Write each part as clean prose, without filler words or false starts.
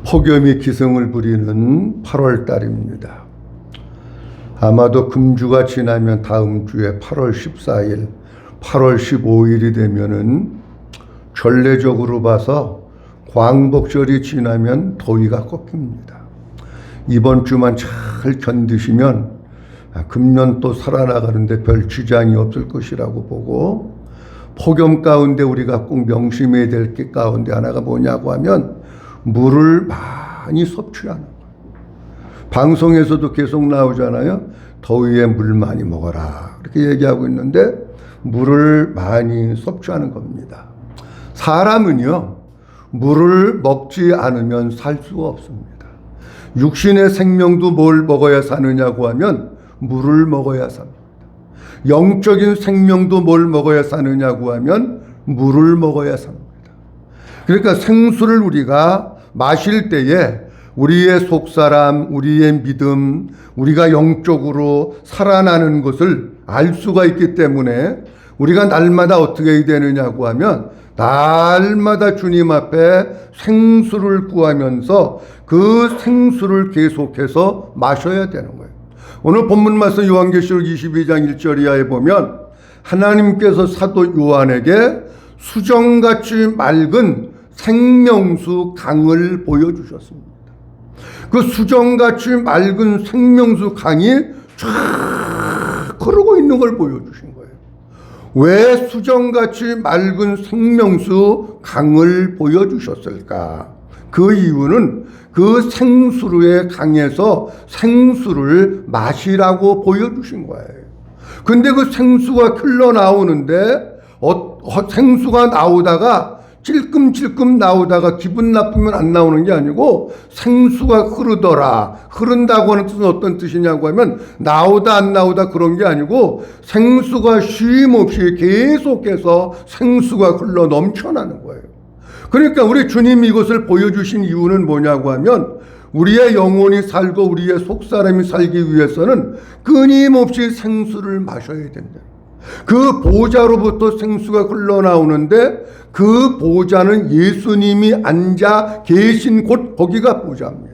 폭염이 기승을 부리는 8월 달입니다. 아마도 금주가 지나면 다음 주에 8월 14일, 8월 15일이 되면은 전례적으로 봐서 광복절이 지나면 더위가 꺾입니다. 이번 주만 잘 견디시면 금년 또 살아나가는데 별 지장이 없을 것이라고 보고, 폭염 가운데 우리가 꼭 명심해야 될 게 가운데 하나가 뭐냐고 하면 물을 많이 섭취하는 거예요. 방송에서도 계속 나오잖아요. 더위에 물 많이 먹어라 이렇게 얘기하고 있는데 물을 많이 섭취하는 겁니다. 사람은요, 물을 먹지 않으면 살 수가 없습니다. 육신의 생명도 뭘 먹어야 사느냐고 하면 물을 먹어야 삽니다. 영적인 생명도 뭘 먹어야 사느냐고 하면 물을 먹어야 삽니다. 그러니까 생수를 우리가 마실 때에 우리의 속사람, 우리의 믿음, 우리가 영적으로 살아나는 것을 알 수가 있기 때문에 우리가 날마다 어떻게 해야 되느냐고 하면 날마다 주님 앞에 생수를 구하면서 그 생수를 계속해서 마셔야 되는 거예요. 오늘 본문 말씀 요한계시록 22장 1절 이하에 보면 하나님께서 사도 요한에게 수정같이 맑은 생명수 강을 보여주셨습니다. 그 수정같이 맑은 생명수 강이 쫙 흐르고 있는 걸 보여주신 거예요. 왜 수정같이 맑은 생명수 강을 보여주셨을까? 그 이유는 그 생수의 강에서 생수를 마시라고 보여주신 거예요. 근데 그 생수가 흘러나오는데 생수가 나오다가 찔끔찔끔 나오다가 기분 나쁘면 안 나오는 게 아니고 생수가 흐르더라. 흐른다고 하는 뜻은 어떤 뜻이냐고 하면 나오다 안 나오다 그런 게 아니고 생수가 쉼 없이 계속해서 생수가 흘러 넘쳐나는 거예요. 그러니까 우리 주님이 이것을 보여주신 이유는 뭐냐고 하면 우리의 영혼이 살고 우리의 속사람이 살기 위해서는 끊임없이 생수를 마셔야 된다. 그 보좌로부터 생수가 흘러나오는데 그 보좌는 예수님이 앉아 계신 곳, 거기가 보좌입니다.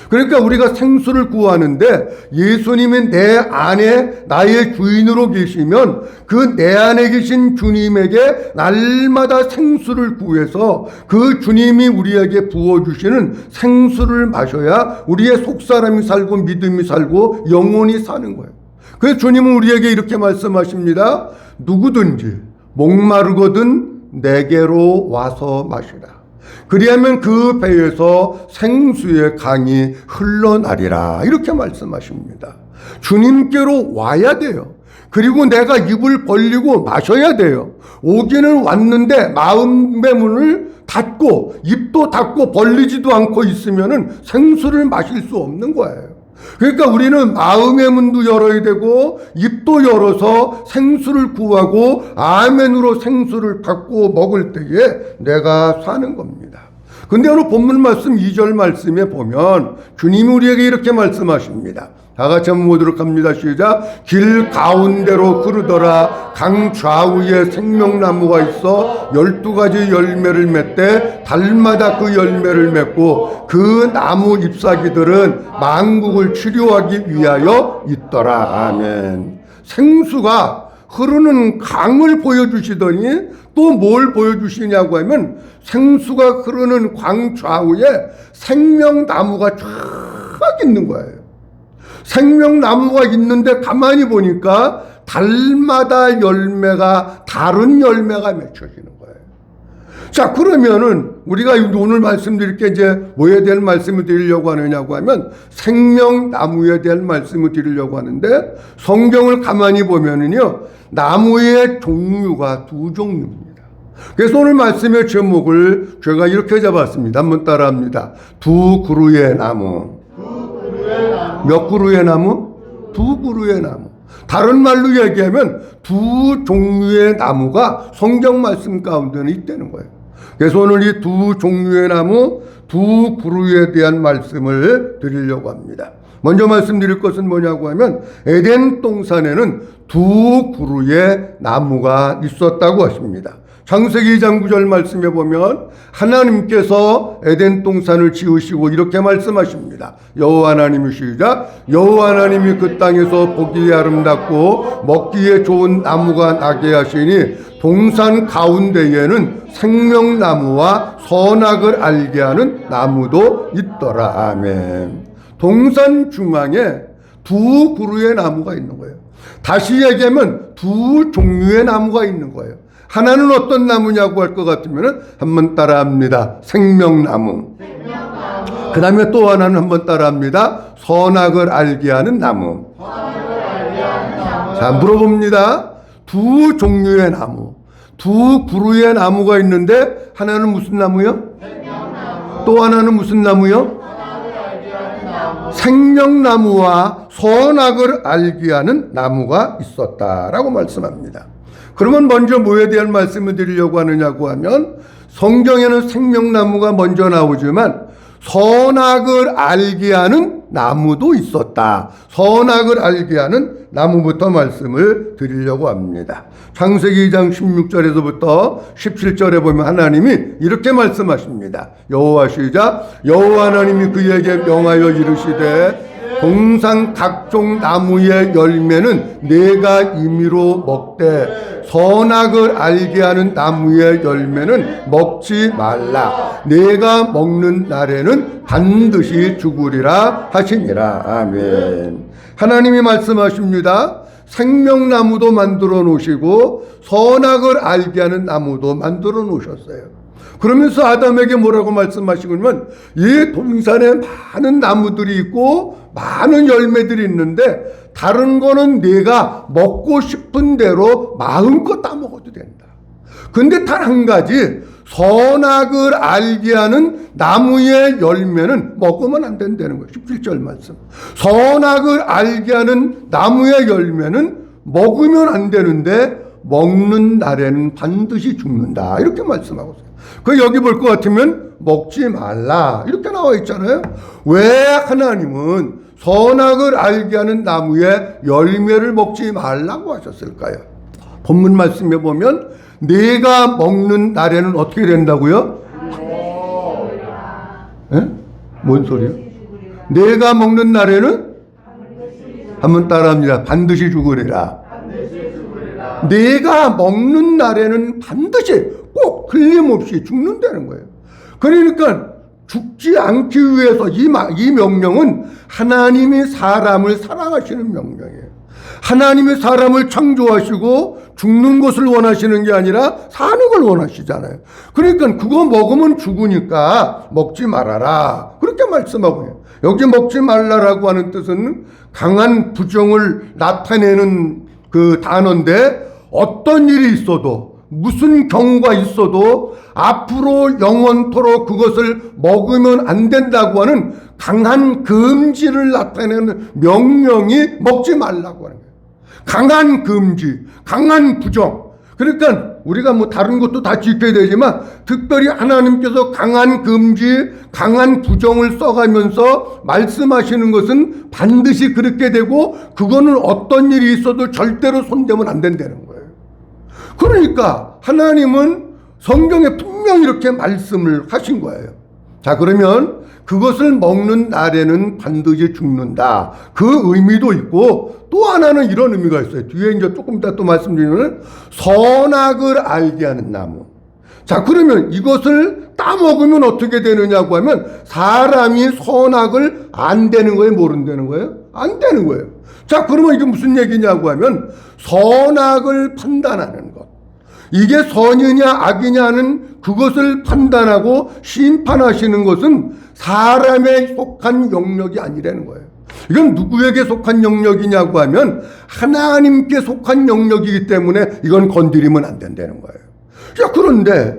그러니까 우리가 생수를 구하는데 예수님이 내 안에 나의 주인으로 계시면 그 내 안에 계신 주님에게 날마다 생수를 구해서 그 주님이 우리에게 부어주시는 생수를 마셔야 우리의 속사람이 살고 믿음이 살고 영혼이 사는 거예요. 그래서 주님은 우리에게 이렇게 말씀하십니다. 누구든지 목마르거든 내게로 와서 마시라. 그리하면 그 배에서 생수의 강이 흘러나리라. 이렇게 말씀하십니다. 주님께로 와야 돼요. 그리고 내가 입을 벌리고 마셔야 돼요. 오기는 왔는데 마음의 문을 닫고 입도 닫고 벌리지도 않고 있으면은 생수를 마실 수 없는 거예요. 그러니까 우리는 마음의 문도 열어야 되고 입도 열어서 생수를 구하고 아멘으로 생수를 받고 먹을 때에 내가 사는 겁니다. 근데 오늘 본문 말씀 2절 말씀에 보면 주님이 우리에게 이렇게 말씀하십니다. 다 같이 한번 보도록 합니다. 시작. 길 가운데로 흐르더라. 강 좌우에 생명나무가 있어 12가지 열매를 맺되 달마다 그 열매를 맺고 그 나무 잎사귀들은 만국을 치료하기 위하여 있더라. 아멘. 생수가 흐르는 강을 보여주시더니 또 뭘 보여주시냐고 하면 생수가 흐르는 광 좌우에 생명나무가 쫙 있는 거예요. 생명나무가 있는데 가만히 보니까 달마다 열매가 다른 열매가 맺혀지는 거예요. 자, 그러면은 우리가 오늘 말씀드릴 게 이제 뭐에 대한 말씀을 드리려고 하느냐고 하면 생명나무에 대한 말씀을 드리려고 하는데 성경을 가만히 보면은요 나무의 종류가 두 종류입니다. 그래서 오늘 말씀의 제목을 제가 이렇게 잡았습니다. 한번 따라합니다. 두 그루의 나무. 몇 그루의 나무? 두 그루의 나무. 다른 말로 얘기하면 두 종류의 나무가 성경 말씀 가운데는 있다는 거예요. 그래서 오늘 이 두 종류의 나무, 두 그루에 대한 말씀을 드리려고 합니다. 먼저 말씀드릴 것은 뭐냐고 하면 에덴 동산에는 두 그루의 나무가 있었다고 하십니다. 창세기 2장 9절 말씀에 보면 하나님께서 에덴 동산을 지으시고 이렇게 말씀하십니다. 여호와 하나님이 시작. 여호와 하나님이 그 땅에서 보기에 아름답고 먹기에 좋은 나무가 나게 하시니 동산 가운데에는 생명나무와 선악을 알게 하는 나무도 있더라. 아멘. 동산 중앙에 두 그루의 나무가 있는 거예요. 다시 얘기하면 두 종류의 나무가 있는 거예요. 하나는 어떤 나무냐고 할 것 같으면 한번 따라합니다. 생명나무. 그 다음에 또 하나는 한번 따라합니다. 선악을 알게 하는 나무. 자, 물어봅니다. 두 종류의 나무, 두 그루의 나무가 있는데 하나는 무슨 나무요? 생명나무. 또 하나는 무슨 나무요? 생명나무와 선악을 알게 하는 나무가 있었다라고 말씀합니다. 그러면 먼저 뭐에 대한 말씀을 드리려고 하느냐고 하면 성경에는 생명나무가 먼저 나오지만 선악을 알게 하는 나무도 있었다. 선악을 알게 하는 나무부터 말씀을 드리려고 합니다. 창세기 2장 16절에서부터 17절에 보면 하나님이 이렇게 말씀하십니다. 여호와 시작. 여호와 하나님이 그에게 명하여 이르시되 동산 각종 나무의 열매는 내가 임의로 먹되 선악을 알게 하는 나무의 열매는 먹지 말라. 내가 먹는 날에는 반드시 죽으리라 하시니라. 아멘. 하나님이 말씀하십니다. 생명나무도 만들어 놓으시고 선악을 알게 하는 나무도 만들어 놓으셨어요. 그러면서 아담에게 뭐라고 말씀하시냐면 이 동산에 많은 나무들이 있고 많은 열매들이 있는데 다른 거는 네가 먹고 싶은 대로 마음껏 따먹어도 된다. 근데 단 한 가지 선악을 알게 하는 나무의 열매는 먹으면 안 된다는 거예요. 17절 말씀. 선악을 알게 하는 나무의 열매는 먹으면 안 되는데 먹는 날에는 반드시 죽는다. 이렇게 말씀하고 있어요. 그 여기 볼 것 같으면 먹지 말라 이렇게 나와 있잖아요. 왜 하나님은 선악을 알게 하는 나무의 열매를 먹지 말라고 하셨을까요? 본문 말씀에 보면 내가 먹는 날에는 어떻게 된다고요? 예? 뭔 소리요? 내가 먹는 날에는 한번 따라합니다. 반드시 죽으리라. 내가 먹는 날에는 반드시 꼭 틀림없이 죽는다는 거예요. 그러니까 죽지 않기 위해서 이 명령은 하나님이 사람을 사랑하시는 명령이에요. 하나님이 사람을 창조하시고 죽는 것을 원하시는 게 아니라 사는 걸 원하시잖아요. 그러니까 그거 먹으면 죽으니까 먹지 말아라. 그렇게 말씀하고 해요. 여기 먹지 말라라고 하는 뜻은 강한 부정을 나타내는 그 단어인데 어떤 일이 있어도 무슨 경우가 있어도 앞으로 영원토록 그것을 먹으면 안 된다고 하는 강한 금지를 나타내는 명령이 먹지 말라고 하는 거예요. 강한 금지, 강한 부정. 그러니까 우리가 뭐 다른 것도 다 지켜야 되지만 특별히 하나님께서 강한 금지, 강한 부정을 써가면서 말씀하시는 것은 반드시 그렇게 되고 그거는 어떤 일이 있어도 절대로 손대면 안 된다는 거예요. 그러니까 하나님은 성경에 분명히 이렇게 말씀을 하신 거예요. 자, 그러면 그것을 먹는 날에는 반드시 죽는다. 그 의미도 있고 또 하나는 이런 의미가 있어요. 뒤에 이제 조금 이따 또 말씀드리면 선악을 알게 하는 나무. 자, 그러면 이것을 따먹으면 어떻게 되느냐고 하면 사람이 선악을 안 되는 거예요? 모른다는 거예요? 안 되는 거예요. 자, 그러면 이게 무슨 얘기냐고 하면 선악을 판단하는 것. 이게 선이냐 악이냐는 그것을 판단하고 심판하시는 것은 사람에 속한 영역이 아니라는 거예요. 이건 누구에게 속한 영역이냐고 하면 하나님께 속한 영역이기 때문에 이건 건드리면 안 된다는 거예요. 자, 그런데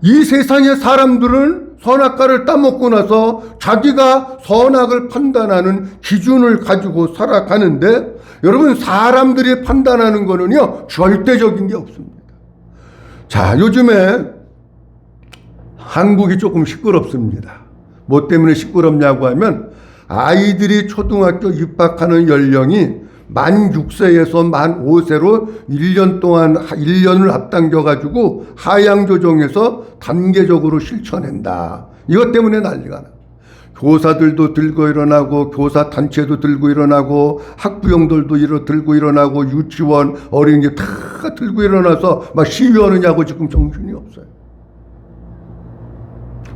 이 세상의 사람들은 선악과를 따먹고 나서 자기가 선악을 판단하는 기준을 가지고 살아가는데 여러분 사람들이 판단하는 거는요 절대적인 게 없습니다. 자, 요즘에 한국이 조금 시끄럽습니다. 뭐 때문에 시끄럽냐고 하면 아이들이 초등학교 입학하는 연령이 만 6세에서 만 5세로 1년 동안 1년을 앞당겨-가지고 하향 조정해서 단계적으로 실천한다. 이것 때문에 난리가 나. 교사들도 들고 일어나고, 교사 단체도 들고 일어나고, 학부형들도 들고 일어나고, 유치원, 어린이 다 들고 일어나서 막 시위하느냐고 지금 정신이 없어요.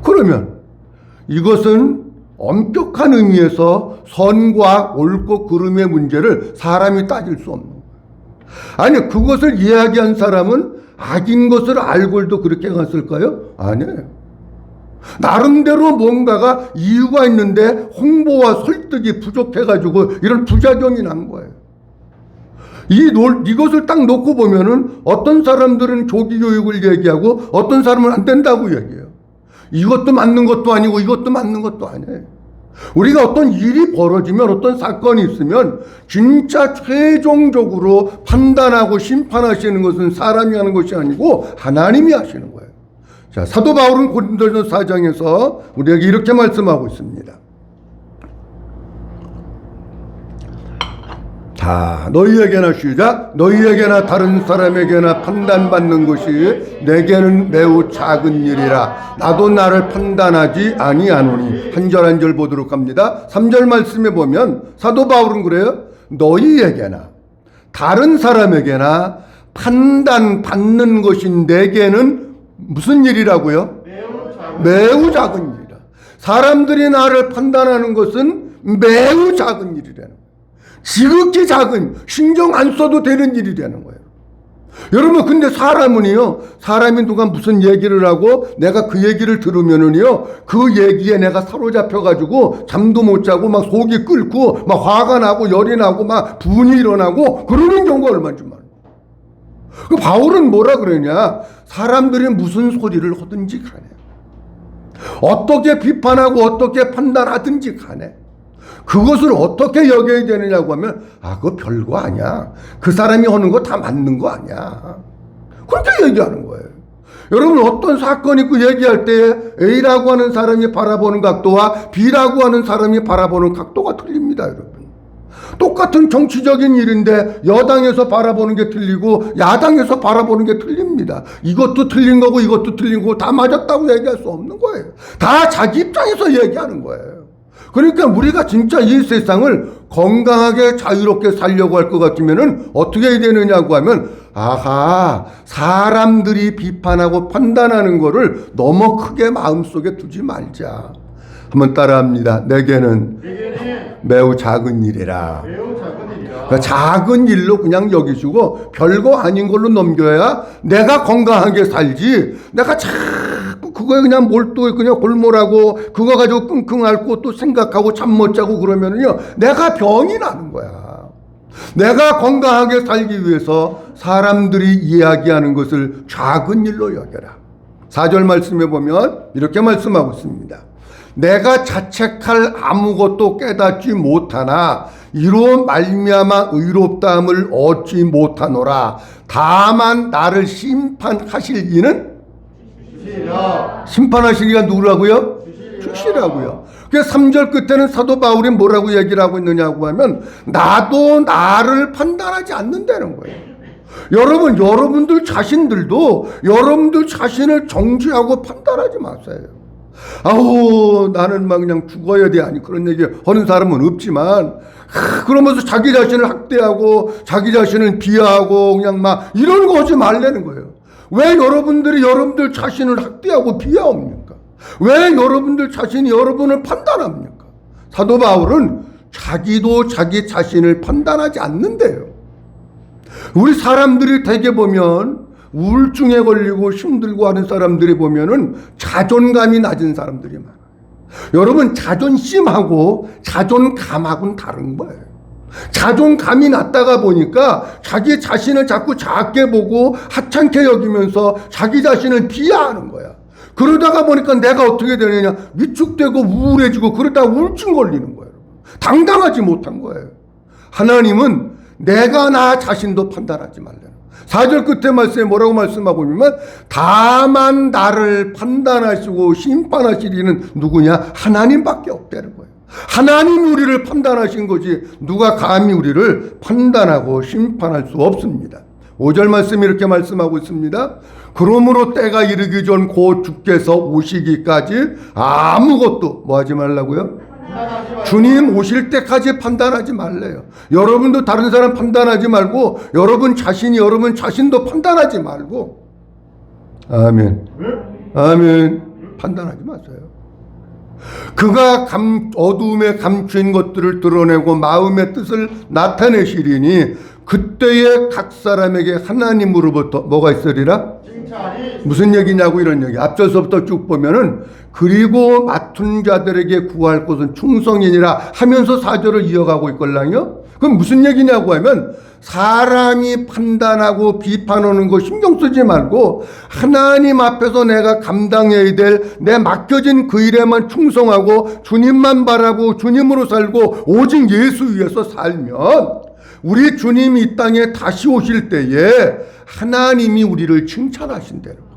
그러면 이것은 엄격한 의미에서 선과 옳고 그름의 문제를 사람이 따질 수 없는 거예요. 아니, 그것을 이야기한 사람은 악인 것을 알고도 그렇게 갔을까요? 아니에요. 나름대로 뭔가가 이유가 있는데 홍보와 설득이 부족해가지고 이런 부작용이 난 거예요. 이것을 딱 놓고 보면은 어떤 사람들은 조기 교육을 얘기하고 어떤 사람은 안 된다고 얘기해요. 이것도 맞는 것도 아니고 이것도 맞는 것도 아니에요. 우리가 어떤 일이 벌어지면, 어떤 사건이 있으면 진짜 최종적으로 판단하고 심판하시는 것은 사람이 하는 것이 아니고 하나님이 하시는 거예요. 자, 사도 바울은 고린도전서 4장에서 우리에게 이렇게 말씀하고 있습니다. 다 너희에게나, 시작, 너희에게나 다른 사람에게나 판단받는 것이 내게는 매우 작은 일이라. 나도 나를 판단하지 아니하노니. 한 절 한 절 보도록 합니다. 3절 말씀에 보면 사도 바울은 그래요. 너희에게나 다른 사람에게나 판단받는 것이 내게는 무슨 일이라고요? 매우 작은 일이다. 사람들이 나를 판단하는 것은 매우 작은 일이라는 거예요. 지극히 작은, 신경 안 써도 되는 일이 되는 거예요. 여러분, 근데 사람이 누가 무슨 얘기를 하고 내가 그 얘기를 들으면은요, 그 얘기에 내가 사로잡혀가지고 잠도 못 자고 막 속이 끓고 막 화가 나고 열이 나고 막 분이 일어나고 그러는 경우가 얼마나 많아요. 그 바울은 뭐라 그러냐? 사람들이 무슨 소리를 하든지 간에, 어떻게 비판하고 어떻게 판단하든지 간에, 그것을 어떻게 여겨야 되느냐고 하면, 그거 별거 아니야. 그 사람이 하는 거 다 맞는 거 아니야. 그렇게 얘기하는 거예요. 여러분, 어떤 사건이 있고 얘기할 때 A라고 하는 사람이 바라보는 각도와 B라고 하는 사람이 바라보는 각도가 틀립니다, 여러분. 똑같은 정치적인 일인데 여당에서 바라보는 게 틀리고 야당에서 바라보는 게 틀립니다. 이것도 틀린 거고 이것도 틀린 거고 다 맞았다고 얘기할 수 없는 거예요. 다 자기 입장에서 얘기하는 거예요. 그러니까 우리가 진짜 이 세상을 건강하게 자유롭게 살려고 할 것 같으면은 어떻게 해야 되느냐고 하면, 사람들이 비판하고 판단하는 거를 너무 크게 마음속에 두지 말자. 한번 따라합니다. 내게는 매우 작은 일이라. 그러니까 작은 일로 그냥 여기시고 별거 아닌 걸로 넘겨야 내가 건강하게 살지, 내가 자꾸 그거에 그냥 몰두해 그냥 골몰하고 그거 가지고 끙끙 앓고 또 생각하고 잠 못 자고 그러면은요, 내가 병이 나는 거야. 내가 건강하게 살기 위해서 사람들이 이야기하는 것을 작은 일로 여겨라. 4절 말씀에 보면 이렇게 말씀하고 있습니다. 내가 자책할 아무것도 깨닫지 못하나 이로 말미암아 의롭다함을 얻지 못하노라. 다만 나를 심판하실 이는 심판하실 이가 누구라고요? 주시라고요. 그래서 3절 끝에는 사도 바울이 뭐라고 얘기를 하고 있느냐고 하면, 나도 나를 판단하지 않는다는 거예요. 여러분들 자신들도 여러분들 자신을 정죄하고 판단하지 마세요. 나는 막 그냥 죽어야 돼. 아니, 그런 얘기 하는 사람은 없지만, 그러면서 자기 자신을 학대하고 자기 자신을 비하하고 그냥 막 이런 거 하지 말라는 거예요. 왜 여러분들이 여러분들 자신을 학대하고 비하합니까? 왜 여러분들 자신이 여러분을 판단합니까? 사도 바울은 자기도 자기 자신을 판단하지 않는데요. 우리 사람들이 대개 보면 우울증에 걸리고 힘들고 하는 사람들이 보면은 자존감이 낮은 사람들이 많아요. 여러분, 자존심하고 자존감하고는 다른 거예요. 자존감이 낮다가 보니까 자기 자신을 자꾸 작게 보고 하찮게 여기면서 자기 자신을 비하하는 거야. 그러다가 보니까 내가 어떻게 되느냐, 위축되고 우울해지고 그러다가 우울증 걸리는 거예요. 당당하지 못한 거예요. 하나님은 내가 나 자신도 판단하지 말라는. 4절 끝에 말씀에 뭐라고 말씀하고 있냐면, 다만 나를 판단하시고 심판하시리는 누구냐? 하나님밖에 없다는 거예요. 하나님이 우리를 판단하신 거지 누가 감히 우리를 판단하고 심판할 수 없습니다. 5절 말씀이 이렇게 말씀하고 있습니다. 그러므로 때가 이르기 전 곧 주께서 오시기까지 아무것도 뭐 하지 말라고요? 주님 오실 때까지 판단하지 말래요. 여러분도 다른 사람 판단하지 말고 여러분 자신도 판단하지 말고. 아멘. 아멘. 판단하지 마세요. 그가 어두움에 감춘 것들을 드러내고 마음의 뜻을 나타내시리니 그때에 각 사람에게 하나님으로부터 뭐가 있으리라? 무슨 얘기냐고 이런 얘기. 앞서서부터 쭉 보면은 그리고 맡은 자들에게 구할 것은 충성이니라 하면서 4절을 이어가고 있걸랑요. 그럼 무슨 얘기냐고 하면 사람이 판단하고 비판하는 거 신경 쓰지 말고 하나님 앞에서 내가 감당해야 될 내 맡겨진 그 일에만 충성하고 주님만 바라고 주님으로 살고 오직 예수 위해서 살면 우리 주님이 이 땅에 다시 오실 때에 하나님이 우리를 칭찬하신다는 거예요.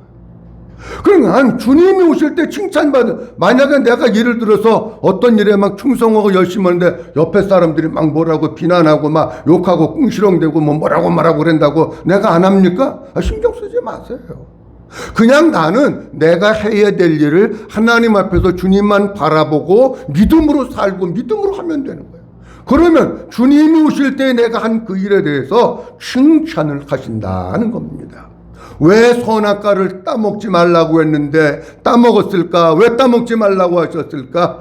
그러니까 주님이 오실 때 칭찬받은, 만약에 내가 예를 들어서 어떤 일에 막 충성하고 열심히 하는데 옆에 사람들이 막 뭐라고 비난하고 막 욕하고 꿍시렁대고 뭐 뭐라고 말하고 그런다고 내가 안 합니까? 신경 쓰지 마세요. 그냥 나는 내가 해야 될 일을 하나님 앞에서 주님만 바라보고 믿음으로 살고 믿음으로 하면 되는 거예요. 그러면 주님이 오실 때 내가 한 그 일에 대해서 칭찬을 하신다는 겁니다. 왜 선악과를 따먹지 말라고 했는데 따먹었을까? 왜 따먹지 말라고 하셨을까?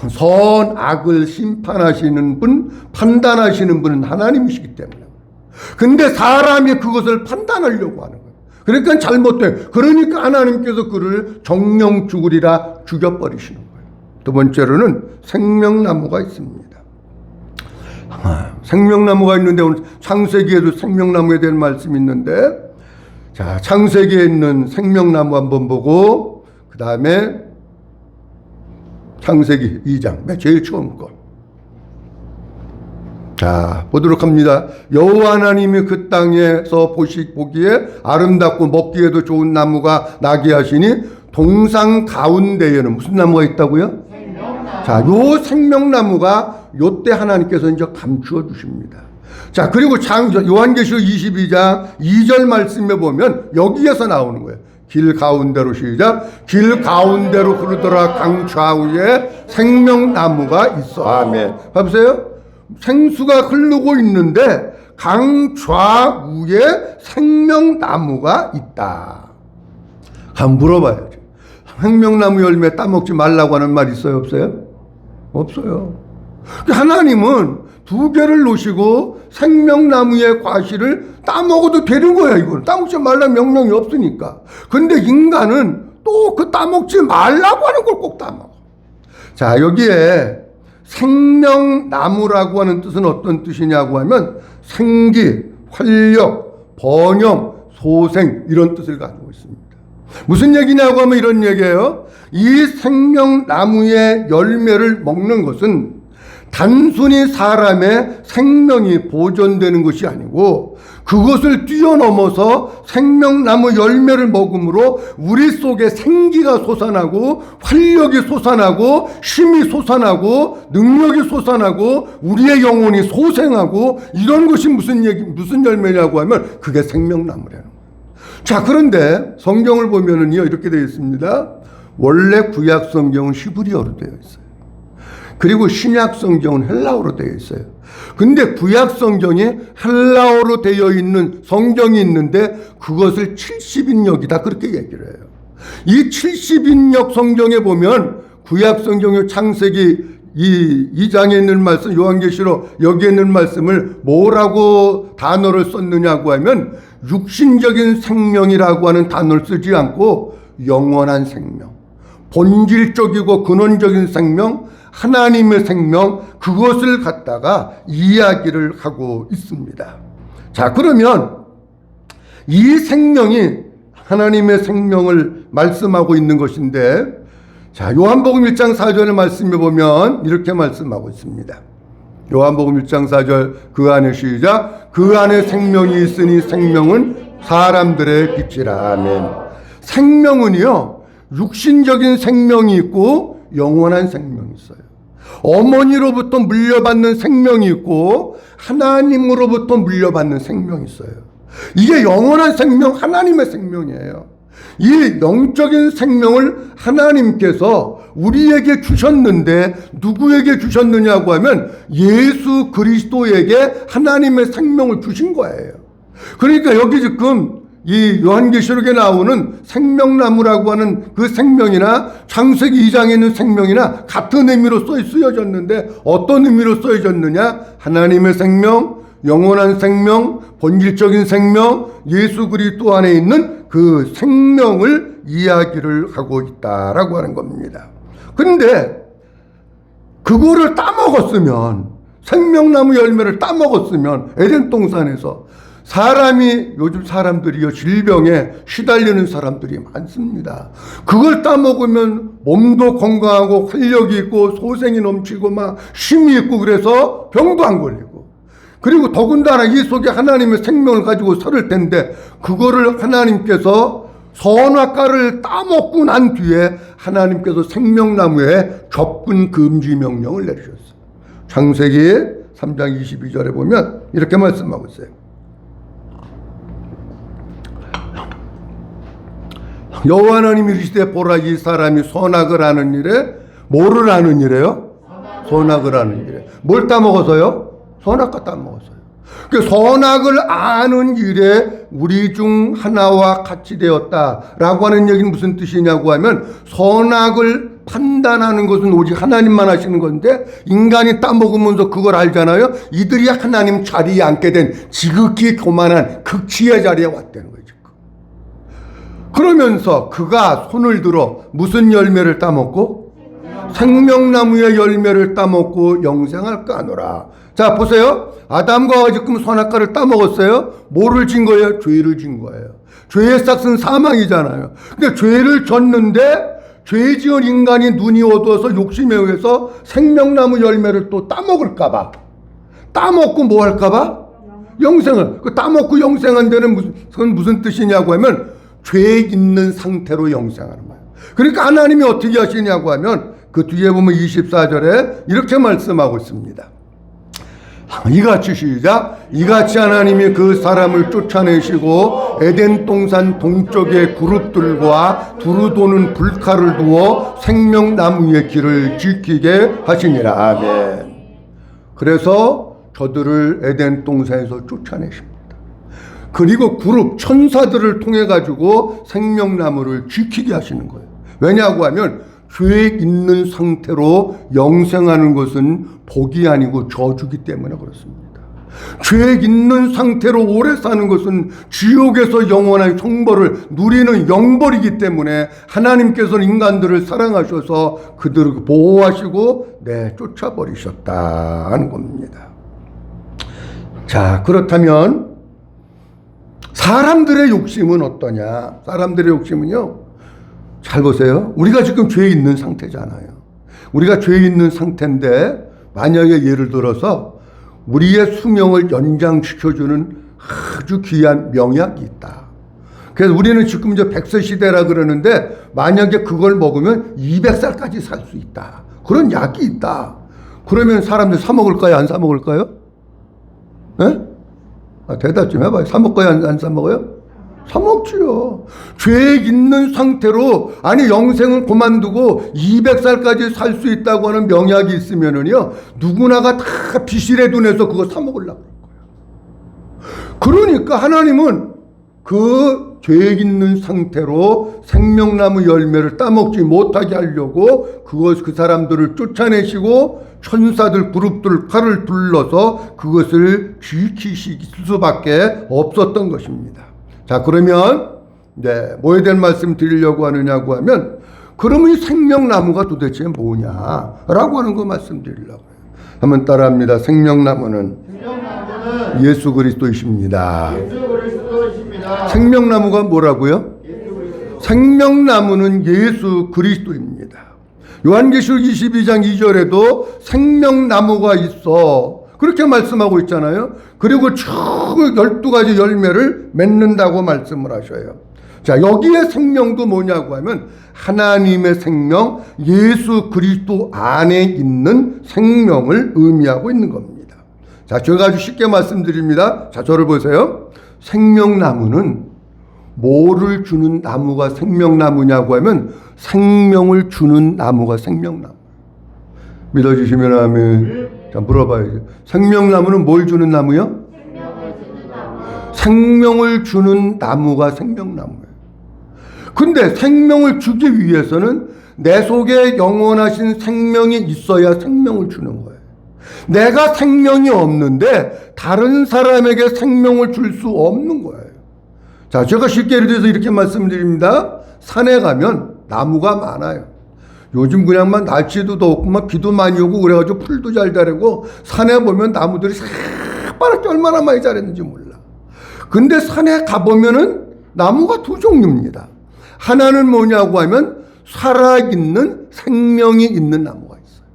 선악을 심판하시는 분, 판단하시는 분은 하나님이시기 때문에. 근데 사람이 그것을 판단하려고 하는 거예요. 그러니까 잘못된, 그러니까 하나님께서 그를 정령 죽으리라 죽여버리시는 거예요. 두 번째로는 생명나무가 있습니다. 생명나무가 있는데 오늘 창세기에도 생명나무에 대한 말씀이 있는데, 자, 창세기에 있는 생명나무 한번 보고 그 다음에 창세기 2장 제일 처음 거. 자, 보도록 합니다. 여호와 하나님이 그 땅에서 보기에 아름답고 먹기에도 좋은 나무가 나게 하시니 동상 가운데에는 무슨 나무가 있다고요? 생명나무. 자, 요 생명나무가 요때 하나님께서 이제 감추어 주십니다. 자, 그리고 요한계시록 22장 2절 말씀에 보면 여기에서 나오는 거예요. 길 가운데로 시작. 길 가운데로 흐르더라 강 좌우에 생명나무가 있어. 아멘. 봐보세요. 생수가 흐르고 있는데 강 좌우에 생명나무가 있다. 한번 물어봐야죠. 생명나무 열매 따먹지 말라고 하는 말 있어요? 없어요? 없어요. 하나님은 두 개를 놓으시고 생명나무의 과실을 따먹어도 되는 거야. 이거는 따먹지 말라는 명령이 없으니까. 근데 인간은 또 그 따먹지 말라고 하는 걸 꼭 따먹어. 자, 여기에 생명나무라고 하는 뜻은 어떤 뜻이냐고 하면 생기, 활력, 번영, 소생 이런 뜻을 가지고 있습니다. 무슨 얘기냐고 하면 이런 얘기예요. 이 생명나무의 열매를 먹는 것은 단순히 사람의 생명이 보존되는 것이 아니고 그것을 뛰어넘어서 생명나무 열매를 먹음으로 우리 속에 생기가 솟아나고 활력이 솟아나고 힘이 솟아나고 능력이 솟아나고 우리의 영혼이 소생하고 이런 것이 무슨 열매냐고 하면 그게 생명나무라는 거예요. 자, 그런데 성경을 보면은요 이렇게 되어 있습니다. 원래 구약 성경은 히브리어로 되어 있어요. 그리고 신약 성경은 헬라어로 되어 있어요. 근데 구약 성경에 헬라어로 되어 있는 성경이 있는데 그것을 70인역이다 그렇게 얘기를 해요. 이 70인역 성경에 보면 구약 성경의 창세기 2장에 있는 말씀, 요한계시록 여기에 있는 말씀을 뭐라고 단어를 썼느냐고 하면 육신적인 생명이라고 하는 단어를 쓰지 않고 영원한 생명, 본질적이고 근원적인 생명, 하나님의 생명, 그것을 갖다가 이야기를 하고 있습니다. 자, 그러면 이 생명이 하나님의 생명을 말씀하고 있는 것인데, 자, 요한복음 1장 4절의 말씀에 보면 이렇게 말씀하고 있습니다. 요한복음 1장 4절 그 안에 시작. 그 안에 생명이 있으니 생명은 사람들의 빛이라. 아멘. 생명은요 육신적인 생명이 있고 영원한 생명이 있어요. 어머니로부터 물려받는 생명이 있고 하나님으로부터 물려받는 생명이 있어요. 이게 영원한 생명, 하나님의 생명이에요. 이 영적인 생명을 하나님께서 우리에게 주셨는데 누구에게 주셨느냐고 하면 예수 그리스도에게 하나님의 생명을 주신 거예요. 그러니까 여기 지금 이 요한계시록에 나오는 생명나무라고 하는 그 생명이나 창세기 2장에 있는 생명이나 같은 의미로 쓰여졌는데 어떤 의미로 쓰여졌느냐? 하나님의 생명, 영원한 생명, 본질적인 생명, 예수 그리스도 안에 있는 그 생명을 이야기를 하고 있다라고 하는 겁니다. 그런데 그거를 따먹었으면, 생명나무 열매를 따먹었으면 에덴 동산에서 사람이, 요즘 사람들이요, 질병에 시달리는 사람들이 많습니다. 그걸 따먹으면 몸도 건강하고 활력이 있고 소생이 넘치고 막 힘이 있고 그래서 병도 안 걸리고, 그리고 더군다나 이 속에 하나님의 생명을 가지고 서를 텐데 그거를 하나님께서 선악과를 따먹고 난 뒤에 하나님께서 생명나무에 접근 금지 명령을 내리셨어요. 창세기 3장 22절에 보면 이렇게 말씀하고 있어요. 여호와 하나님이 이르시되 보라, 이 사람이 선악을 하는 일에 뭐를 하는 일이에요? 선악을 하는 일에. 뭘 따먹어서요? 선악과 따먹었어요. 그 선악을 아는 일에 우리 중 하나와 같이 되었다라고 하는 얘기는 무슨 뜻이냐고 하면, 선악을 판단하는 것은 오직 하나님만 하시는 건데 인간이 따먹으면서 그걸 알잖아요. 이들이 하나님 자리에 앉게 된 지극히 교만한 극치의 자리에 왔다는 거예요. 그러면서 그가 손을 들어 무슨 열매를 따먹고? 생명나무의 열매를 따먹고 영생할까 하노라. 자, 보세요. 아담과 하와가 지금 선악과를 따먹었어요. 뭐를 진 거예요? 죄를 진 거예요. 죄의 싹은 사망이잖아요. 근데 죄를 졌는데 죄 지은 인간이 눈이 어두워서 욕심에 의해서 생명나무 열매를 또 따먹을까봐, 따먹고 뭐 할까봐? 영생을. 그 따먹고 영생한 데는 무슨 뜻이냐고 하면 죄 있는 상태로 영생하는 거예요. 그러니까 하나님이 어떻게 하시냐고 하면 그 뒤에 보면 24절에 이렇게 말씀하고 있습니다. 이같이 시작. 이같이 하나님이 그 사람을 쫓아내시고 에덴 동산 동쪽의 그룹들과 두루 도는 불칼을 두어 생명나무의 길을 지키게 하시니라. 아멘. 그래서 저들을 에덴 동산에서 쫓아내십니다. 그리고 그룹 천사들을 통해 가지고 생명나무를 지키게 하시는 거예요. 왜냐고 하면 죄 있는 상태로 영생하는 것은 복이 아니고 저주기 때문에 그렇습니다. 죄 있는 상태로 오래 사는 것은 지옥에서 영원한 형벌을 누리는 영벌이기 때문에 하나님께서는 인간들을 사랑하셔서 그들을 보호하시고 쫓아버리셨다는 겁니다. 자, 그렇다면 사람들의 욕심은 어떠냐? 사람들의 욕심은요, 잘 보세요. 우리가 지금 죄에 있는 상태잖아요. 우리가 죄에 있는 상태인데 만약에 예를 들어서 우리의 수명을 연장시켜주는 아주 귀한 명약이 있다. 그래서 우리는 지금 이제 100세 시대라 그러는데 만약에 그걸 먹으면 200살까지 살 수 있다. 그런 약이 있다. 그러면 사람들 사 먹을까요? 안 사 먹을까요? 네? 대답 좀 해봐요. 사 먹어요? 안 사 먹어요? 사 먹지요. 죄 있는 상태로, 아니 영생을 그만두고 200살까지 살 수 있다고 하는 명약이 있으면은요, 누구나가 다 비실에 둔해서 그거 사 먹으려고 그럴 거예요. 그러니까 하나님은 그 죄 있는 상태로 생명나무 열매를 따먹지 못하게 하려고 그 사람들을 쫓아내시고 천사들 그룹들 칼을 둘러서 그것을 지키실 수밖에 없었던 것입니다. 자, 그러면 뭐에 대한 말씀 드리려고 하느냐고 하면, 그러면 이 생명나무가 도대체 뭐냐라고 하는 거 말씀드리려고 해요. 한번 따라합니다. 생명나무는 예수 그리스도이십니다. 생명나무가 뭐라고요? 생명나무는 예수 그리스도입니다. 요한계시록 22장 2절에도 생명나무가 있어, 그렇게 말씀하고 있잖아요. 그리고 쭉 12가지 열매를 맺는다고 말씀을 하셔요. 자, 여기에 생명도 뭐냐고 하면 하나님의 생명, 예수 그리스도 안에 있는 생명을 의미하고 있는 겁니다. 자, 제가 아주 쉽게 말씀드립니다. 자, 저를 보세요. 생명나무는 뭐를 주는 나무가 생명나무냐고 하면 생명을 주는 나무가 생명나무. 믿어주시면 아멘. 자, 물어봐야죠. 생명나무는 뭘 주는 나무요? 생명을 주는 나무가 생명나무예요. 근데 생명을 주기 위해서는 내 속에 영원하신 생명이 있어야 생명을 주는 거예요. 내가 생명이 없는데 다른 사람에게 생명을 줄 수 없는 거예요. 자, 제가 쉽게 예를 들어서 이렇게 말씀드립니다. 산에 가면 나무가 많아요. 요즘 그냥만 날씨도 덥고 막 비도 많이 오고 그래가지고 풀도 잘 자라고 산에 보면 나무들이 새파랗게 얼마나 많이 자랐는지 몰라. 근데 산에 가보면은 나무가 두 종류입니다. 하나는 뭐냐고 하면 살아있는 생명이 있는 나무가 있어요.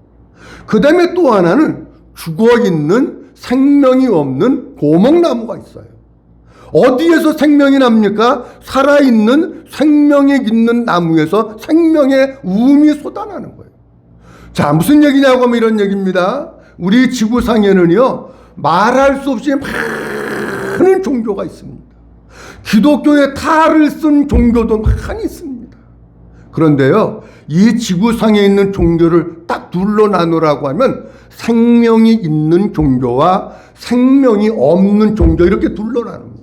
그 다음에 또 하나는 죽어있는 생명이 없는 고목나무가 있어요. 어디에서 생명이 납니까? 살아있는 생명이 있는 나무에서 생명의 우음이 쏟아나는 거예요. 자, 무슨 얘기냐고 하면 이런 얘기입니다. 우리 지구상에는요, 말할 수 없이 많은 종교가 있습니다. 기독교의 탈을 쓴 종교도 많이 있습니다. 그런데요, 이 지구상에 있는 종교를 딱 둘로 나누라고 하면 생명이 있는 종교와 생명이 없는 종교, 이렇게 둘로 나눕니다.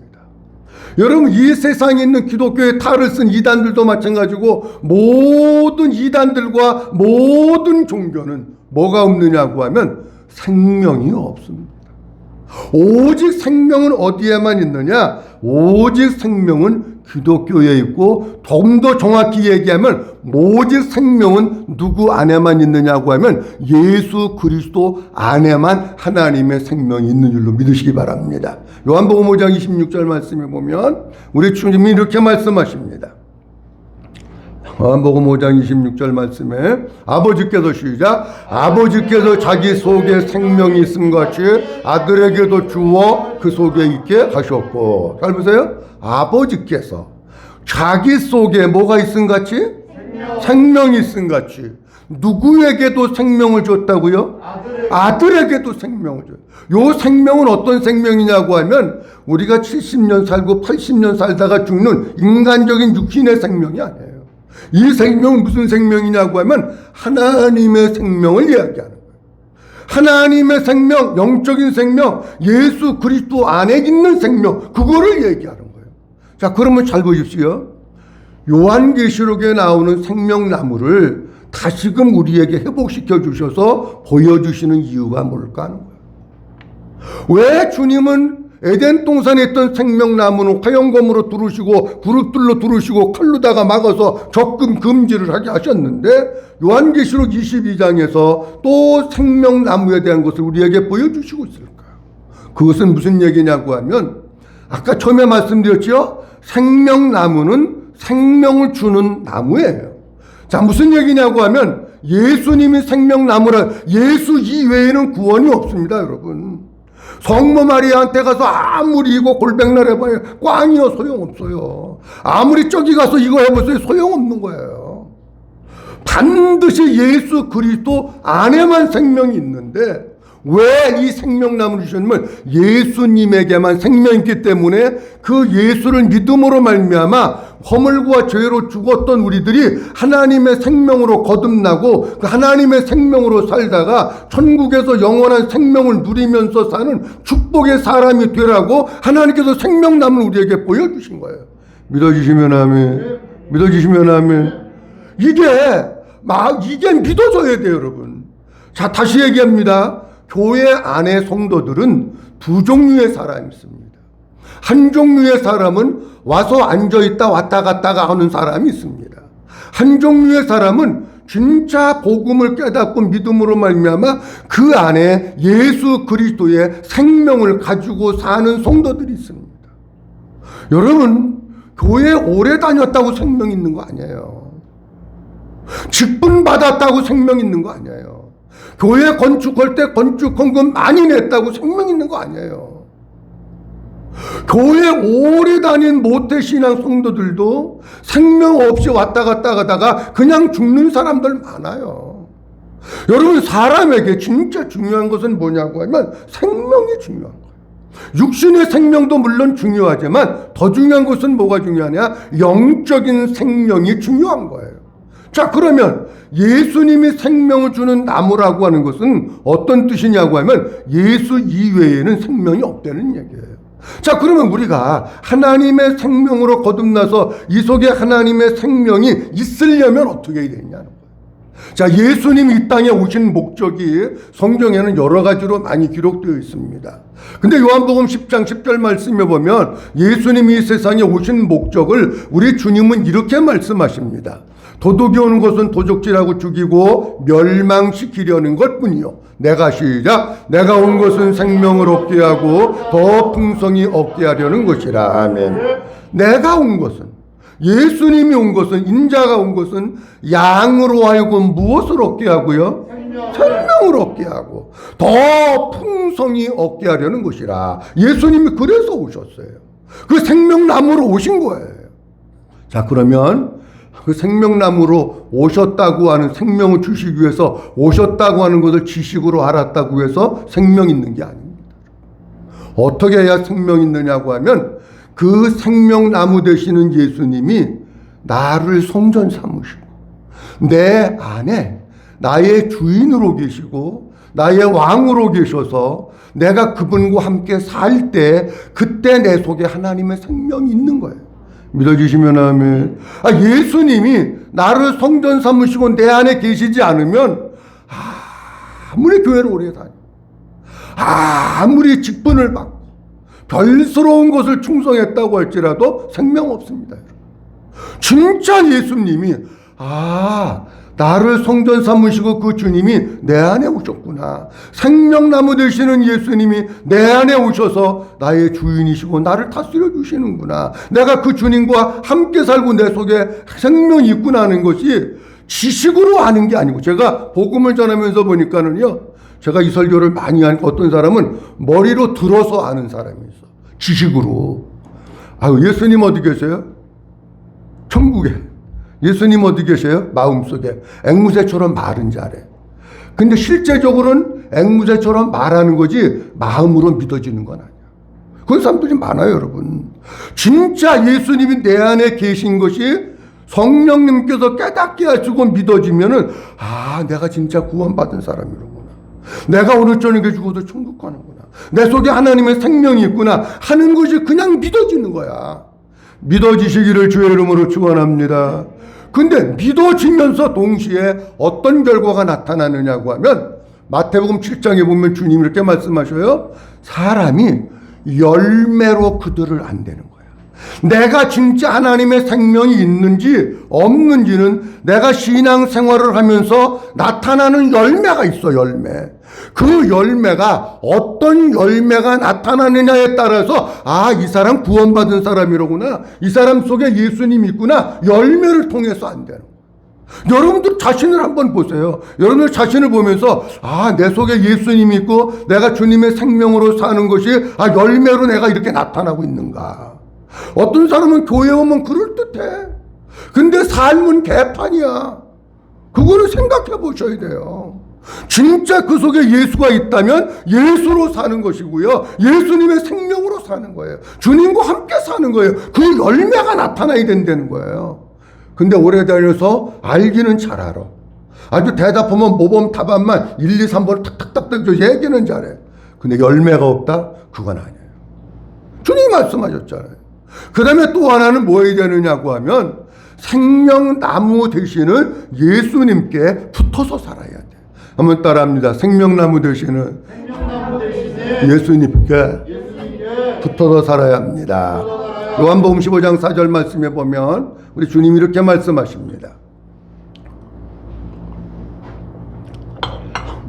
여러분, 이 세상에 있는 기독교의 탈을 쓴 이단들도 마찬가지고 모든 이단들과 모든 종교는 뭐가 없느냐고 하면 생명이 없습니다. 오직 생명은 어디에만 있느냐? 오직 생명은 기독교에 있고, 좀 더 정확히 얘기하면 오직 생명은 누구 안에만 있느냐고 하면 예수 그리스도 안에만 하나님의 생명이 있는 줄로 믿으시기 바랍니다. 요한복음 5장 26절 말씀에 보면 우리 주님이 이렇게 말씀하십니다. 요한복음 5장 26절 말씀에 아버지께서 시작, 아버지께서 자기 속에 생명이 있음 같이 아들에게도 주어 그 속에 있게 하셨고. 잘 보세요. 아버지께서 자기 속에 뭐가 있음 같이? 생명이 있음 같이. 누구에게도 생명을 줬다고요? 아들에게도 생명을 줘요. 요 생명은 어떤 생명이냐고 하면 우리가 70년 살고 80년 살다가 죽는 인간적인 육신의 생명이 아니에요. 이 생명은 무슨 생명이냐고 하면 하나님의 생명을 이야기하는 거예요. 하나님의 생명, 영적인 생명, 예수 그리스도 안에 있는 생명, 그거를 얘기하는 거예요. 자, 그러면 잘 보십시오. 요한계시록에 나오는 생명나무를 다시금 우리에게 회복시켜 주셔서 보여주시는 이유가 뭘까 하는 거예요. 왜 주님은 에덴 동산에 있던 생명나무는 화영검으로 두르시고 그룹들로 두르시고 칼로다가 막아서 접근 금지를 하게 하셨는데 요한계시록 22장에서 또 생명나무에 대한 것을 우리에게 보여주시고 있을까요? 그것은 무슨 얘기냐고 하면 아까 처음에 말씀드렸죠? 생명나무는 생명을 주는 나무예요. 자, 무슨 얘기냐고 하면 예수님이 생명나무라, 예수 이외에는 구원이 없습니다, 여러분. 성모 마리아한테 가서 아무리 이거 골백날 해봐요, 꽝이요, 소용없어요. 아무리 저기 가서 이거 해보세요, 소용없는 거예요. 반드시 예수 그리스도 안에만 생명이 있는데 왜 이 생명나무를 주셨냐면 예수님에게만 생명이 있기 때문에 그 예수를 믿음으로 말미암아 허물과 죄로 죽었던 우리들이 하나님의 생명으로 거듭나고 그 하나님의 생명으로 살다가 천국에서 영원한 생명을 누리면서 사는 축복의 사람이 되라고 하나님께서 생명나무를 우리에게 보여주신 거예요. 믿어주시면 아멘. 믿어주시면 아멘. 이게 믿어져야 돼요, 여러분. 자, 다시 얘기합니다. 교회 안의 성도들은 두 종류의 사람이 있습니다. 한 종류의 사람은 와서 앉아있다 왔다 갔다가 하는 사람이 있습니다. 한 종류의 사람은 진짜 복음을 깨닫고 믿음으로 말미암아 그 안에 예수 그리스도의 생명을 가지고 사는 성도들이 있습니다. 여러분, 교회 오래 다녔다고 생명 있는 거 아니에요. 직분 받았다고 생명 있는 거 아니에요. 교회 건축할 때 건축 헌금 많이 냈다고 생명 있는 거 아니에요. 교회 오래 다닌 모태신앙 성도들도 생명 없이 왔다 갔다 가다가 그냥 죽는 사람들 많아요. 여러분, 사람에게 진짜 중요한 것은 뭐냐고 하면 생명이 중요한 거예요. 육신의 생명도 물론 중요하지만 더 중요한 것은 뭐가 중요하냐? 영적인 생명이 중요한 거예요. 자, 그러면 예수님이 생명을 주는 나무라고 하는 것은 어떤 뜻이냐고 하면 예수 이외에는 생명이 없다는 얘기예요. 자, 그러면 우리가 하나님의 생명으로 거듭나서 이 속에 하나님의 생명이 있으려면 어떻게 해야 되냐는 거예요. 자, 예수님이 이 땅에 오신 목적이 성경에는 여러 가지로 많이 기록되어 있습니다. 근데 요한복음 10장 10절 말씀에 보면 예수님이 이 세상에 오신 목적을 우리 주님은 이렇게 말씀하십니다. 도둑이 오는 것은 도적질하고 죽이고 멸망시키려는 것뿐이요. 내가 시작. 내가 온 것은 생명을 얻게 하고 더 풍성히 얻게 하려는 것이라. 아멘. 내가 온 것은, 예수님이 온 것은, 인자가 온 것은 양으로 하여금 무엇을 얻게 하고요? 생명을 얻게 하고 더 풍성히 얻게 하려는 것이라. 예수님이 그래서 오셨어요. 그 생명나무로 오신 거예요. 자, 그러면 그 생명나무로 오셨다고 하는, 생명을 주시기 위해서 오셨다고 하는 것을 지식으로 알았다고 해서 생명 있는 게 아닙니다. 어떻게 해야 생명 있느냐고 하면 그 생명나무 되시는 예수님이 나를 성전 삼으시고 내 안에 나의 주인으로 계시고 나의 왕으로 계셔서 내가 그분과 함께 살 때 그때 내 속에 하나님의 생명이 있는 거예요. 믿어지시면 아멘. 예수님이 나를 성전 삼으시고 내 안에 계시지 않으면 아무리 교회를 오래 다니고 아무리 직분을 받고 별스러운 것을 충성했다고 할지라도 생명 없습니다. 진짜 예수님이 나를 성전 삼으시고 그 주님이 내 안에 오셨구나. 생명나무 되시는 예수님이 내 안에 오셔서 나의 주인이시고 나를 다스려 주시는구나. 내가 그 주님과 함께 살고 내 속에 생명이 있구나 하는 것이 지식으로 아는 게 아니고, 제가 복음을 전하면서 보니까는요, 제가 이 설교를 많이 하니까 어떤 사람은 머리로 들어서 아는 사람이 있어. 지식으로. 예수님 어디 계세요? 천국에. 예수님 어디 계세요? 마음속에. 앵무새처럼 말은 잘해. 근데 실제적으로는 앵무새처럼 말하는 거지 마음으로 믿어지는 건 아니야. 그런 사람들이 많아요, 여러분. 진짜 예수님이 내 안에 계신 것이 성령님께서 깨닫게 하시고 믿어지면은 내가 진짜 구원받은 사람이로구나. 내가 오늘 저녁에 죽어도 천국 가는구나. 내 속에 하나님의 생명이 있구나 하는 것이 그냥 믿어지는 거야. 믿어지시기를 주의 이름으로 축원합니다. 근데 믿어지면서 동시에 어떤 결과가 나타나느냐고 하면 마태복음 7장에 보면 주님이 이렇게 말씀하셔요. 사람이 열매로 그들을 안다는 거야. 내가 진짜 하나님의 생명이 있는지 없는지는 내가 신앙생활을 하면서 나타나는 열매가 있어. 열매. 그 열매가 어떤 열매가 나타나느냐에 따라서 이 사람 구원받은 사람이로구나, 이 사람 속에 예수님이 있구나, 열매를 통해서 안 되는 거예요. 여러분들 자신을 한번 보세요. 여러분들 자신을 보면서 내 속에 예수님이 있고 내가 주님의 생명으로 사는 것이 열매로 내가 이렇게 나타나고 있는가. 어떤 사람은 교회 오면 그럴듯해. 근데 삶은 개판이야. 그거를 생각해 보셔야 돼요. 진짜 그 속에 예수가 있다면 예수로 사는 것이고요, 예수님의 생명으로 사는 거예요. 주님과 함께 사는 거예요. 그 열매가 나타나야 된다는 거예요. 근데 오래 다녀서 알기는 잘 알아. 아주 대답하면 모범 답안만 1, 2, 3번 탁탁탁탁 얘기는 잘해. 근데 열매가 없다? 그건 아니에요. 주님이 말씀하셨잖아요. 그 다음에 또 하나는 뭐 해야 되느냐고 하면 생명나무 되시는 예수님께 붙어서 살아야 돼. 한번 따라합니다. 생명나무 되시는 예수님께 붙어서 살아야 합니다. 요한복음 15장 4절 말씀에 보면 우리 주님이 이렇게 말씀하십니다.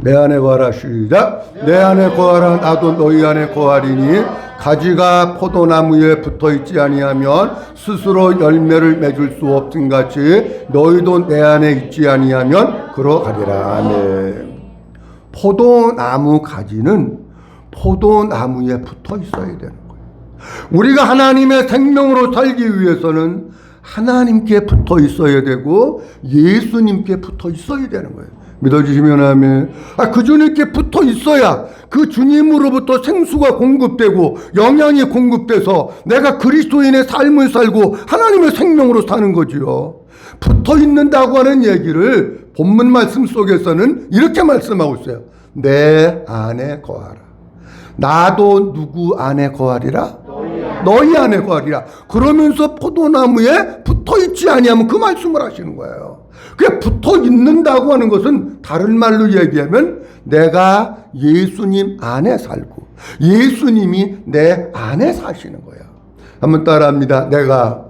내 안에 거하라. 시작. 내 안에 거하라. 나도 너희 안에 거하리니 가지가 포도나무에 붙어있지 아니하면 스스로 열매를 맺을 수 없음 같이 너희도 내 안에 있지 아니하면 그러하리라. 아멘. 포도나무 가지는 포도나무에 붙어 있어야 되는 거예요. 우리가 하나님의 생명으로 살기 위해서는 하나님께 붙어 있어야 되고 예수님께 붙어 있어야 되는 거예요. 믿어주시면 아멘. 그 주님께 붙어 있어야 그 주님으로부터 생수가 공급되고 영양이 공급돼서 내가 그리스도인의 삶을 살고 하나님의 생명으로 사는 거지요. 붙어 있는다고 하는 얘기를 본문 말씀 속에서는 이렇게 말씀하고 있어요. 내 안에 거하라. 나도 누구 안에 거하리라? 너희 안에 거하리라. 그러면서 포도나무에 붙어 있지 아니하면 그 말씀을 하시는 거예요. 그게 붙어 있는다고 하는 것은 다른 말로 얘기하면 내가 예수님 안에 살고 예수님이 내 안에 사시는 거예요. 한번 따라합니다. 내가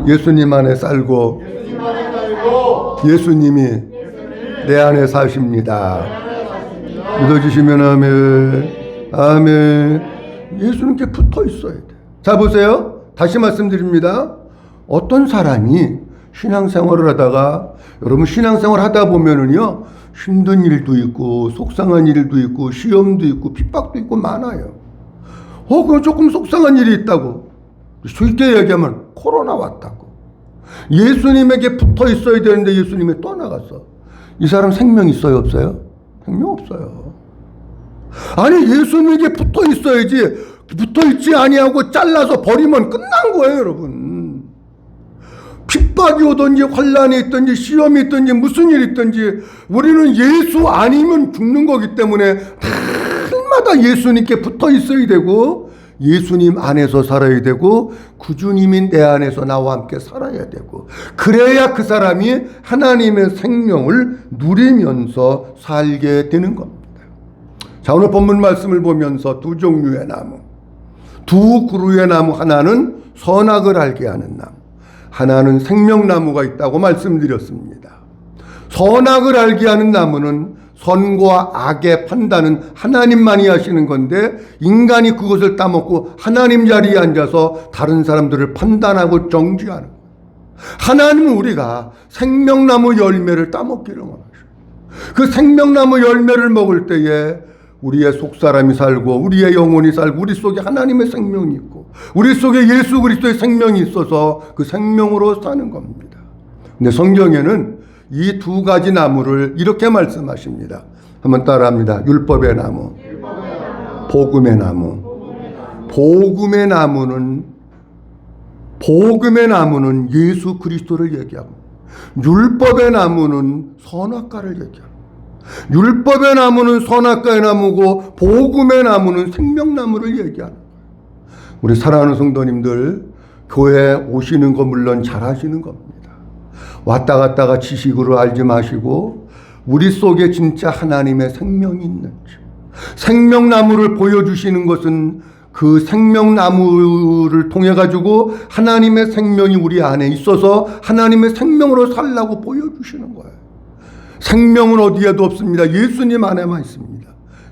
예수님 안에 살고 예수님이 내 안에 사십니다. 믿어주시면 아멘. 아멘. 예수님께 붙어 있어야 돼. 자, 보세요. 다시 말씀드립니다. 어떤 사람이 신앙생활을 하다가, 여러분 신앙생활 하다 보면은요, 힘든 일도 있고 속상한 일도 있고 시험도 있고 핍박도 있고 많아요. 그럼 조금 속상한 일이 있다고, 쉽게 얘기하면 코로나 왔다고, 예수님에게 붙어 있어야 되는데 예수님이 떠나갔어. 이 사람 생명 있어요, 없어요? 생명 없어요. 아니, 예수님에게 붙어 있어야지. 붙어 있지 아니하고 잘라서 버리면 끝난 거예요, 여러분. 핍박이 오든지 환란이 있든지 시험이 있든지 무슨 일이 있든지 우리는 예수 아니면 죽는 거기 때문에 날마다 예수님께 붙어 있어야 되고 예수님 안에서 살아야 되고 구주님인 내 안에서 나와 함께 살아야 되고, 그래야 그 사람이 하나님의 생명을 누리면서 살게 되는 겁니다. 자, 오늘 본문 말씀을 보면서 두 종류의 나무, 두 그루의 나무, 하나는 선악을 알게 하는 나무, 하나는 생명나무가 있다고 말씀드렸습니다. 선악을 알게 하는 나무는 선과 악의 판단은 하나님만이 하시는 건데 인간이 그것을 따먹고 하나님 자리에 앉아서 다른 사람들을 판단하고 정죄하는 거예요. 하나님은 우리가 생명나무 열매를 따먹기를 원하셔요. 그 생명나무 열매를 먹을 때에 우리의 속사람이 살고 우리의 영혼이 살고 우리 속에 하나님의 생명이 있고 우리 속에 예수 그리스도의 생명이 있어서 그 생명으로 사는 겁니다. 근데 성경에는 이 두 가지 나무를 이렇게 말씀하십니다. 한번 따라합니다. 율법의 나무, 복음의 나무. 복음의 나무는 예수 그리스도를 얘기하고, 율법의 나무는 선악과를 얘기하고, 율법의 나무는 선악과의 나무고 복음의 나무는 생명나무를 얘기하는 거예요. 우리 사랑하는 성도님들, 교회 오시는 거 물론 잘 하시는 겁니다. 왔다 갔다가 지식으로 알지 마시고 우리 속에 진짜 하나님의 생명이 있는지, 생명나무를 보여주시는 것은 그 생명나무를 통해 가지고 하나님의 생명이 우리 안에 있어서 하나님의 생명으로 살라고 보여주시는 거예요. 생명은 어디에도 없습니다. 예수님 안에만 있습니다.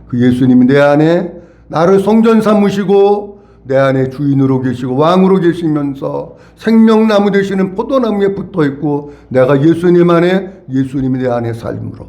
그 예수님이 내 안에 나를 성전 삼으시고 내 안에 주인으로 계시고 왕으로 계시면서 생명나무 되시는 포도나무에 붙어있고 내가 예수님 안에, 예수님이 내 안에 삶으로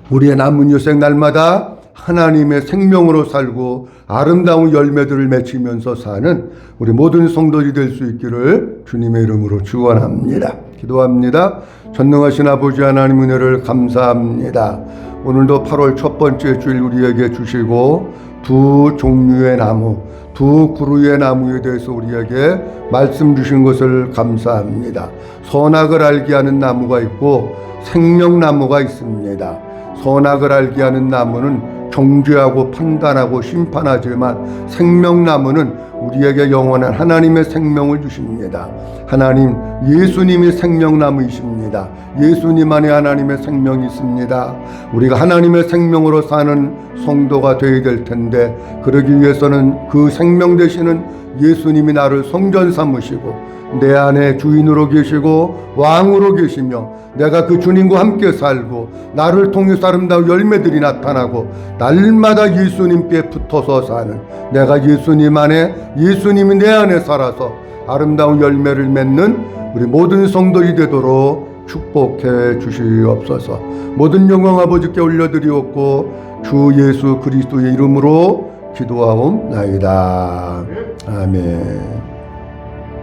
우리의 남은 여생 날마다 하나님의 생명으로 살고 아름다운 열매들을 맺히면서 사는 우리 모든 성도들이 될 수 있기를 주님의 이름으로 축원합니다. 기도합니다. 전능하신 아버지 하나님 은혜를 감사합니다. 오늘도 8월 첫 번째 주일 우리에게 주시고 두 종류의 나무, 두 그루의 나무에 대해서 우리에게 말씀 주신 것을 감사합니다. 선악을 알게 하는 나무가 있고 생명나무가 있습니다. 선악을 알게 하는 나무는 정죄하고 판단하고 심판하지만 생명나무는 우리에게 영원한 하나님의 생명을 주십니다. 하나님, 예수님이 생명나무이십니다. 예수님 안에 하나님의 생명이 있습니다. 우리가 하나님의 생명으로 사는 성도가 되어야 될 텐데, 그러기 위해서는 그 생명 되시는 예수님이 나를 성전 삼으시고 내 안에 주인으로 계시고 왕으로 계시며 내가 그 주님과 함께 살고 나를 통해서 아름다운 열매들이 나타나고 날마다 예수님께 붙어서 사는, 내가 예수님 안에, 예수님이 내 안에 살아서 아름다운 열매를 맺는 우리 모든 성도들이 되도록 축복해 주시옵소서. 모든 영광 아버지께 올려드리옵고 주 예수 그리스도의 이름으로 기도하옵나이다. 아멘.